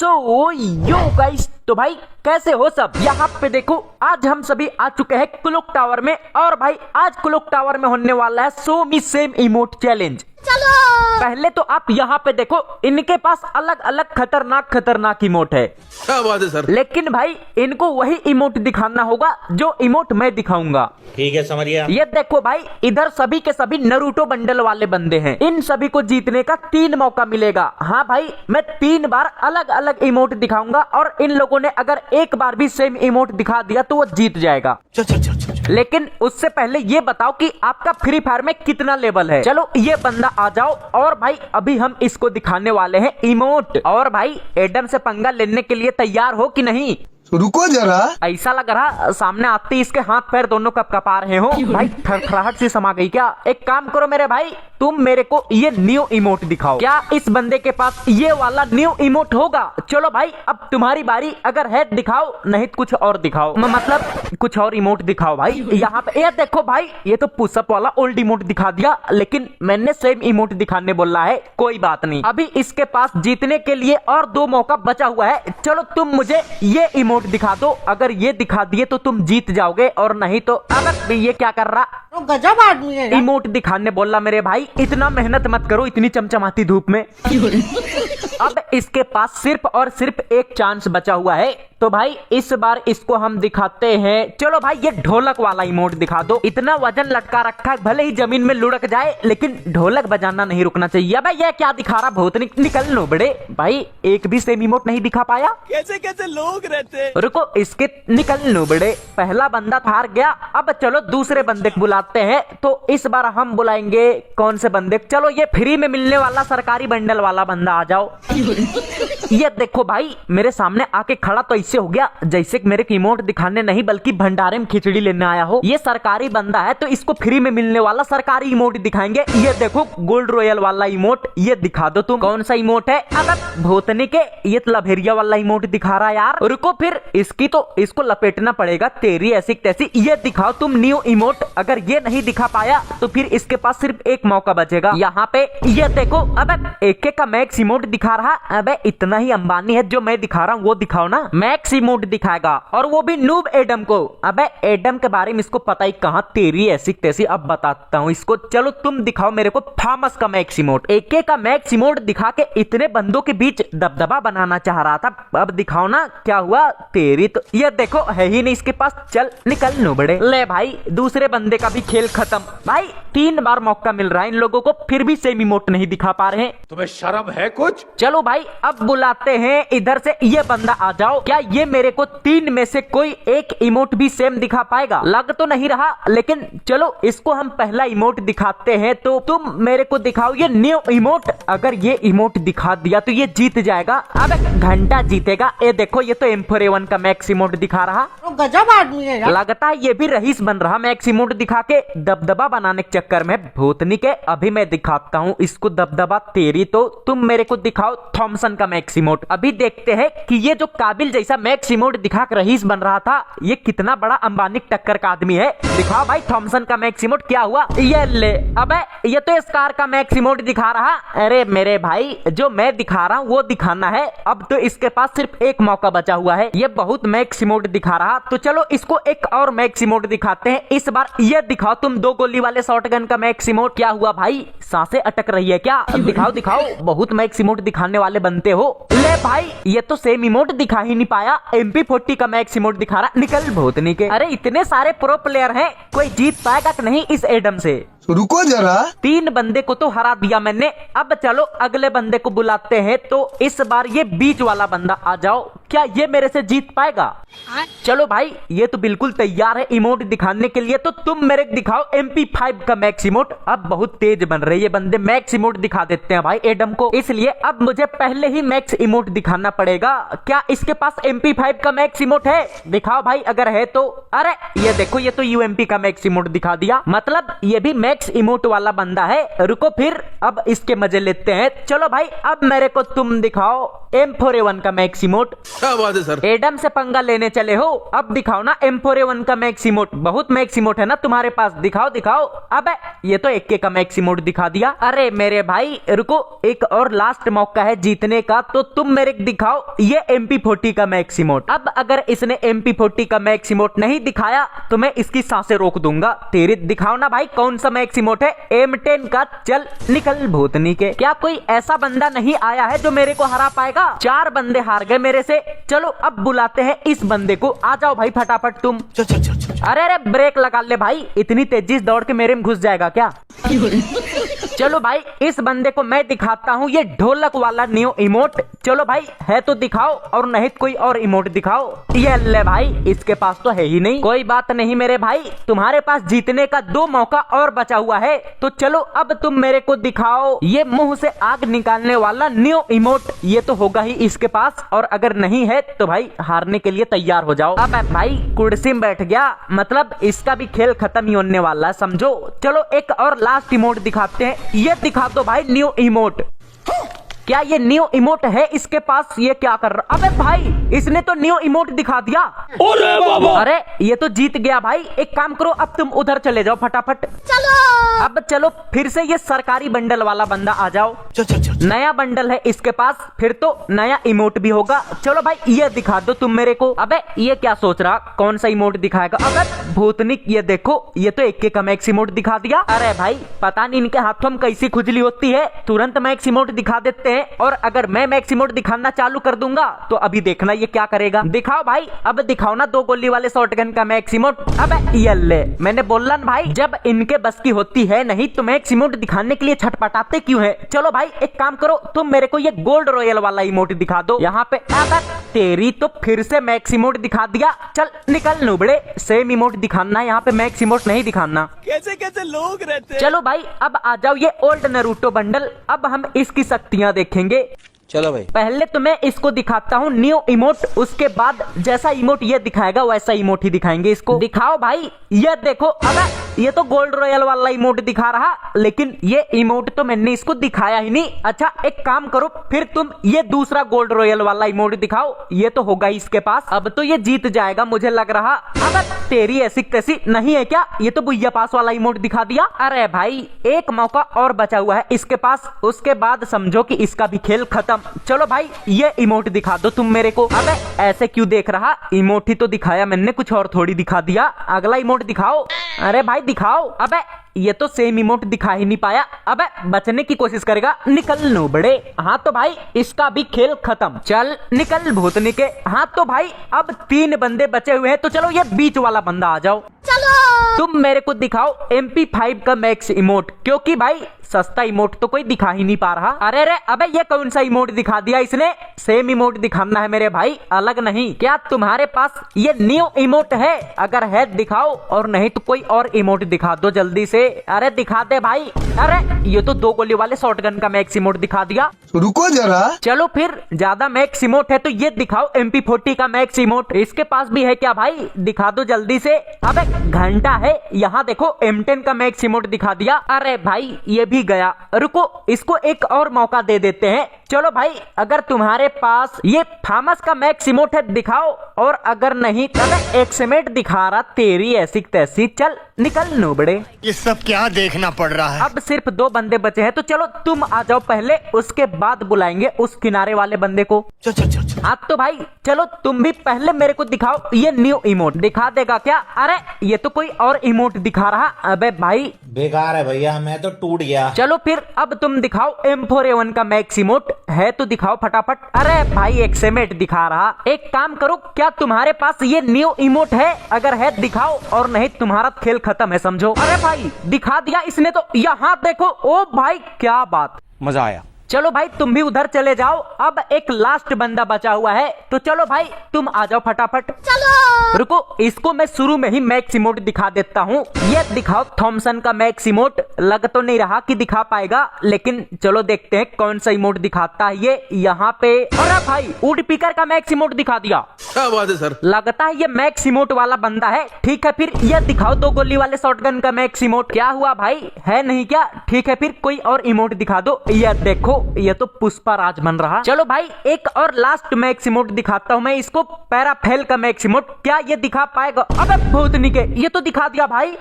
सो yo guys, तो भाई कैसे हो सब। यहाँ पे देखो, आज हम सभी आ चुके हैं क्लॉक टावर में। और भाई आज क्लॉक टावर में होने वाला है शो मी सेम इमोट चैलेंज। चलो पहले तो आप यहाँ पे देखो, इनके पास अलग अलग खतरनाक इमोट है। क्या बात है सर। लेकिन भाई इनको वही इमोट दिखाना होगा जो इमोट मैं दिखाऊंगा। ठीक है, समझिए। ये देखो भाई, इधर सभी के सभी नरूटो बंडल वाले बंदे हैं। इन सभी को जीतने का 3 मौका मिलेगा। हाँ भाई, मैं 3 बार अलग अलग इमोट दिखाऊंगा और इन लोगों ने अगर एक बार भी सेम इमोट दिखा दिया तो वो जीत जाएगा। चल। लेकिन उससे पहले ये बताओ कि आपका फ्री फायर में कितना लेवल है। चलो ये बंदा आ जाओ। और भाई अभी हम इसको दिखाने वाले हैं इमोट। और भाई एडम से पंगा लेने के लिए तैयार हो कि नहीं? रुको जरा। ऐसा लग रहा सामने आते ही इसके हाथ पैर दोनों कपा रहे हो। भाई थरथराहट से समा गई क्या? एक काम करो मेरे भाई, तुम मेरे को ये न्यू इमोट दिखाओ। क्या इस बंदे के पास ये वाला न्यू इमोट होगा? चलो भाई अब तुम्हारी बारी। अगर है दिखाओ, नहीं तो कुछ और दिखाओ। मतलब कुछ और इमोट दिखाओ भाई। यहाँ पे ये देखो भाई, ये तो पुशअप वाला ओल्ड इमोट दिखा दिया। लेकिन मैंने सेम इमोट दिखाने बोला है। कोई बात नहीं, अभी इसके पास जीतने के लिए और 2 मौका बचा हुआ है। चलो तुम मुझे ये इमोट दिखा दो। अगर ये दिखा दिए तो तुम जीत जाओगे, और नहीं तो अब ये क्या कर रहा? तो गजब आदमी है। इमोट दिखाने बोला मेरे भाई। इतना मेहनत मत करो इतनी चमचमाती धूप में। अब इसके पास सिर्फ और सिर्फ एक चांस बचा हुआ है। तो भाई इस बार इसको हम दिखाते हैं। चलो भाई ये ढोलक वाला इमोट दिखा दो। इतना वजन लटका रखा है, भले ही जमीन में लुढ़क जाए लेकिन ढोलक बजाना नहीं रुकना चाहिए। भाई ये क्या दिखा रहा? बहुत निकल लो बड़े भाई। एक भी सेम इमोट नहीं दिखा पाया। कैसे लोग रहते। रुको, इसके निकल लो बड़े। पहला बंदा हार गया। अब चलो दूसरे बंदे को बुलाते हैं। तो इस बार हम बुलाएंगे कौन से बंदे? चलो ये फ्री में मिलने वाला सरकारी बंडल वाला बंदा आ जाओ। ये देखो भाई, मेरे सामने आके खड़ा तो इससे हो गया जैसे कि मेरे इमोट दिखाने नहीं बल्कि भंडारे में खिचड़ी लेने आया हो। ये सरकारी बंदा है तो इसको फ्री में मिलने वाला सरकारी इमोट दिखाएंगे। ये देखो गोल्ड रॉयल वाला इमोट, ये दिखा दो तुम। कौन सा इमोट है? अब भूतनी के ये तो लभेरिया वाला इमोट दिखा रहा है यार। रुको फिर इसको लपेटना पड़ेगा तेरी ऐसी तैसी। ये दिखाओ तुम न्यू इमोट। अगर ये नहीं दिखा पाया तो फिर इसके पास सिर्फ एक मौका बचेगा। यहाँ पे ये देखो, अब एक का मैक्स इमोट दिखा रहा। अबे इतना ही अंबानी है जो मैं दिखा रहा हूँ, वो दिखाओ ना। मैक्स इमोट दिखाएगा और वो भी नूब एडम को। अबे एडम के बारे में इसको पता ही कहाँ, तेरी ऐसी तैसी। अब बताता हूँ इसको। चलो तुम दिखाओ मेरे को थॉमस का मैक्स इमोट। एक का मैक्स इमोट दिखा के इतने बंदों के बीच दबदबा बनाना चाह रहा था। अब दिखाओ ना क्या हुआ तेरी। तो ये देखो है ही नहीं इसके पास। चल निकल नो बड़े। ले भाई दूसरे बंदे का भी खेल खत्म। भाई 3 बार मौका मिल रहा है इन लोगों को, फिर भी सेम इमोट नहीं दिखा पा रहे हैं। तुम्हें शर्म है कुछ? चलो भाई अब बुलाते हैं इधर से। ये बंदा आ जाओ। क्या ये मेरे को 3 में से कोई एक इमोट भी सेम दिखा पाएगा? लग तो नहीं रहा, लेकिन चलो इसको हम पहला इमोट दिखाते हैं। तो तुम मेरे को दिखाओ ये न्यू इमोट। अगर ये इमोट दिखा दिया तो ये जीत जाएगा। अब घंटा जीतेगा। ये देखो ये तो M4A1 का मैक्स इमोट दिखा रहा। तो गजब आदमी है यार। लगता है ये भी रईस बन रहा मैक्स इमोट दिखा के, दबदबा बनाने के चक्कर में। भूतनी के अभी मैं दिखाता हूँ इसको दबदबा तेरी। तो तुम मेरे को दिखाओ थॉमसन का मैक्स इमोट। अभी देखते हैं कि ये जो काबिल जैसा मैक्स इमोट दिखा कर रईस बन रहा था, ये कितना बड़ा अंबानी टक्कर का आदमी है। दिखाओ भाई थॉमसन का मैक्स इमोट। क्या हुआ? ये ले। अबे ये तो स्कार का मैक्स इमोट दिखा रहा। अरे मेरे भाई जो मैं दिखा रहा हूँ वो दिखाना है। अब तो इसके पास सिर्फ एक मौका बचा हुआ है। ये बहुत मैक्स इमोट दिखा रहा। तो चलो इसको एक और मैक्स इमोट दिखाते हैं। इस बार ये दिखाओ तुम 2 गोली वाले शॉटगन का मैक्स इमोट। क्या हुआ भाई, सांसें अटक रही है क्या? दिखाओ बहुत मैक्स इमोट दिखाने वाले बनते हो। ले भाई ये तो सेम इमोट दिखा ही नहीं पाया। MP40 का मैक्स इमोट दिखा रहा। निकल भूतनी के। अरे इतने सारे प्रो प्लेयर हैं, कोई जीत पाएगा कि नहीं इस एडम से? रुको जरा। 3 बंदे को तो हरा दिया मैंने। अब चलो अगले बंदे को बुलाते हैं। तो इस बार ये बीच वाला बंदा आ जाओ। क्या ये मेरे से जीत पाएगा? चलो भाई ये तो बिल्कुल तैयार है इमोट दिखाने के लिए। तो तुम मेरे दिखाओ MP5 का मैक्स इमोट। अब बहुत तेज बन रहे ये बंदे, मैक्स इमोट दिखा देते हैं भाई एडम को। इसलिए अब मुझे पहले ही मैक्स इमोट दिखाना पड़ेगा। क्या इसके पास MP5 का मैक्स इमोट है? दिखाओ भाई अगर है तो। अरे ये देखो ये तो UMP का मैक्स इमोट दिखा दिया। मतलब ये भी मैक्स इमोट वाला बंदा है। रुको फिर अब इसके मजे लेते हैं। चलो भाई अब मेरे को तुम दिखाओ M4A1 का मैक्स इमोट। क्या बात है सर। एडम से पंगा लेने चले हो, अब दिखाओ ना M4A1 का मैक्स इमोट। बहुत मैक्स इमोट है ना तुम्हारे पास, दिखाओ दिखाओ। अबे ये तो 1K का मैक्स इमोट दिखा दिया। अरे मेरे भाई रुको, एक और लास्ट मौका है जीतने का, तो तुम मेरे को दिखाओ ये MP40 का मैक्स इमोट। अब अगर इसने MP40 का मैक्स इमोट नहीं दिखाया तो मैं इसकी सांसें रोक दूंगा। तेरी दिखाओ ना भाई कौन सा मैक्स इमोट है M10 का। चल निकल भूतनी के। क्या कोई ऐसा बंदा नहीं आया है जो मेरे को हरा पाएगा? 4 बंदे हार गए मेरे से। चलो अब बुलाते हैं इस बंदे को। आ जाओ भाई फटाफट तुम। अरे अरे ब्रेक लगा ले भाई, इतनी तेजी से दौड़ के मेरे में घुस जाएगा क्या? चलो भाई इस बंदे को मैं दिखाता हूँ ये ढोलक वाला न्यू इमोट। चलो भाई है तो दिखाओ, और नहीं तो कोई और इमोट दिखाओ। ये ले भाई, इसके पास तो है ही नहीं। कोई बात नहीं मेरे भाई, तुम्हारे पास जीतने का 2 मौका और बचा हुआ है। तो चलो अब तुम मेरे को दिखाओ ये मुंह से आग निकालने वाला न्यू इमोट। ये तो होगा ही इसके पास, और अगर नहीं है तो भाई हारने के लिए तैयार हो जाओ। अब भाई कुर्सी में बैठ गया, मतलब इसका भी खेल खत्म ही होने वाला है समझो। चलो एक और लास्ट इमोट दिखाते हैं। ये दिखा दो भाई न्यू इमोट। क्या ये न्यू इमोट है इसके पास? ये क्या कर रहा? अबे भाई इसने तो न्यू इमोट दिखा दिया। अरे बाबा, अरे ये तो जीत गया भाई। एक काम करो अब तुम उधर चले जाओ फटाफट। चलो अब चलो फिर से ये सरकारी बंडल वाला बंदा आ जाओ। नया बंडल है इसके पास, फिर तो नया इमोट भी होगा। चलो भाई ये दिखा दो तुम मेरे को। अबे ये क्या सोच रहा, कौन सा इमोट दिखाएगा? अबे भूतनिक ये देखो, ये तो 1K का मैक्स इमोट दिखा दिया। अरे भाई पता नहीं इनके हाथों में कैसी खुजली होती है, तुरंत मैक्स इमोट दिखा देते हैं। और अगर मैं मैक्स इमोट दिखाना चालू कर दूंगा तो अभी देखना ये क्या करेगा। दिखाओ भाई, अब दिखाओ ना 2 गोली वाले शॉटगन का मैक्स इमोट। अबे ये ले, मैंने बोला ना भाई जब इनके बस की होती है नहीं तो मैक्स इमोट दिखाने के लिए छटपटाते क्यों है। चलो भाई एक काम करो, तुम मेरे को ये गोल्ड रॉयल वाला इमोट दिखा दो यहाँ पे। अब तेरी तो फिर से मैक्स इमोट दिखा दिया। चल निकल नुबड़े, सेम इमोट दिखाना है यहाँ पे, मैक्स इमोट नहीं दिखाना। कैसे कैसे लोग रहते हैं। चलो भाई अब आ जाओ ये ओल्ड नरूटो बंडल। अब हम इसकी शक्तियां देखेंगे। चलो भाई पहले तो मैं इसको दिखाता हूँ न्यू इमोट, उसके बाद जैसा इमोट ये दिखाएगा वैसा इमोट ही दिखाएंगे इसको। दिखाओ भाई, ये देखो। अबे ये तो गोल्ड रॉयल वाला इमोट दिखा रहा, लेकिन ये इमोट तो मैंने इसको दिखाया ही नहीं। अच्छा एक काम करो, फिर तुम ये दूसरा गोल्ड रॉयल वाला इमोट दिखाओ। ये तो होगा इसके पास, अब तो ये जीत जाएगा मुझे लग रहा। अब तेरी ऐसी तैसी नहीं है क्या? ये तो बुढ़िया पास वाला इमोट दिखा दिया। अरे भाई एक मौका और बचा हुआ है इसके पास, उसके बाद समझो कि इसका भी खेल खत्म। चलो भाई ये इमोट दिखा दो तुम मेरे को। अबे ऐसे क्यों देख रहा, इमोट ही तो दिखाया मैंने, कुछ और थोड़ी दिखा दिया। अगला इमोट दिखाओ। अरे भाई दिखाओ। अबे ये तो सेम इमोट दिखा ही नहीं पाया। अबे बचने की कोशिश करेगा, निकल नुबड़े। हाँ तो भाई इसका भी खेल खत्म। चल निकल भूतनी के। हाँ तो भाई अब 3 बंदे बचे हुए हैं, तो चलो ये बीच वाला बंदा आ जाओ। चलो तुम मेरे को दिखाओ MP5 का मैक्स इमोट, क्योंकि भाई सस्ता इमोट तो कोई दिखा ही नहीं पा रहा। अरे रे अबे ये कौन सा इमोट दिखा दिया इसने? सेम इमोट दिखाना है मेरे भाई, अलग नहीं। क्या तुम्हारे पास ये न्यू इमोट है? अगर है दिखाओ, और नहीं तो कोई और इमोट दिखा दो जल्दी से। अरे दिखा दे भाई। अरे ये तो 2 गोली वाले शॉटगन का मैक्स इमोट दिखा दिया। रुको जरा। चलो फिर ज्यादा मैक्स इमोट है तो ये दिखाओ MP40 का मैक्स इमोट। इसके पास भी है क्या भाई? दिखा दो जल्दी से। अबे घंटा है, यहाँ देखो M10 का मैक्स इमोट दिखा दिया। अरे भाई ये भी गया, रुको इसको एक और मौका दे देते हैं। चलो भाई अगर तुम्हारे पास ये थॉमस का मैक्स इमोट है दिखाओ, और अगर नहीं तो एक्समेट दिखा रहा, तेरी ऐसी तैसी। चल निकल नुबड़े। ये सब क्या देखना पड़ रहा है। अब सिर्फ 2 बंदे बचे हैं, तो चलो तुम आ जाओ पहले, उसके बाद बुलाएंगे उस किनारे वाले बंदे को। हाँ तो भाई चलो तुम भी पहले मेरे को दिखाओ ये न्यू इमोट। दिखा देगा क्या? अरे ये तो कोई और इमोट दिखा रहा। अबे भाई बेकार है भैया, मैं तो टूट गया। चलो फिर अब तुम दिखाओ M4A1 का मैक्स इमोट है तो दिखाओ फटाफट। अरे भाई एक्समेट दिखा रहा। एक काम करो, क्या तुम्हारे पास ये न्यू इमोट है? अगर है दिखाओ, और नहीं तुम्हारा खेल खत्म है समझो। अरे भाई दिखा दिया इसने तो, यहाँ देखो। ओ भाई क्या बात, मजा आया। चलो भाई तुम भी उधर चले जाओ। अब एक लास्ट बंदा बचा हुआ है, तो चलो भाई तुम आ जाओ फटाफट। चलो रुको इसको मैं शुरू में ही मैक्स इमोट दिखा देता हूँ। ये दिखाओ थॉमसन का मैक्स इमोट। लग तो नहीं रहा कि दिखा पाएगा, लेकिन चलो देखते हैं कौन सा इमोट दिखाता है ये। यहाँ पे अरे भाई वुड पिकर का मैक्स इमोट दिखा दिया। क्या बात है सर। लगता है ये मैक्स इमोट वाला बंदा है। ठीक है फिर ये दिखाओ 2 गोली वाले शॉटगन का मैक्स इमोट। क्या हुआ भाई, है नहीं क्या? ठीक है फिर कोई और इमोट दिखा दो। ये देखो ये तो पुष्पा राज बन रहा। चलो भाई एक और लास्ट मैक्स इमोट दिखाता हूँ मैं इसको, पैराफेल का मैक्स इमोट। क्या ये दिखा पाएगा? अबे भूतनी के, ये तो दिखा दिया भाई।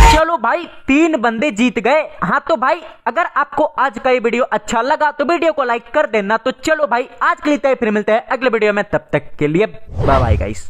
चलो भाई 3 बंदे जीत गए। हाँ तो भाई अगर आपको आज का ये वीडियो अच्छा लगा तो वीडियो को लाइक कर देना। तो चलो भाई आज के लिए फिर मिलते हैं अगले वीडियो में, तब तक के लिए बाय बाय गाइस।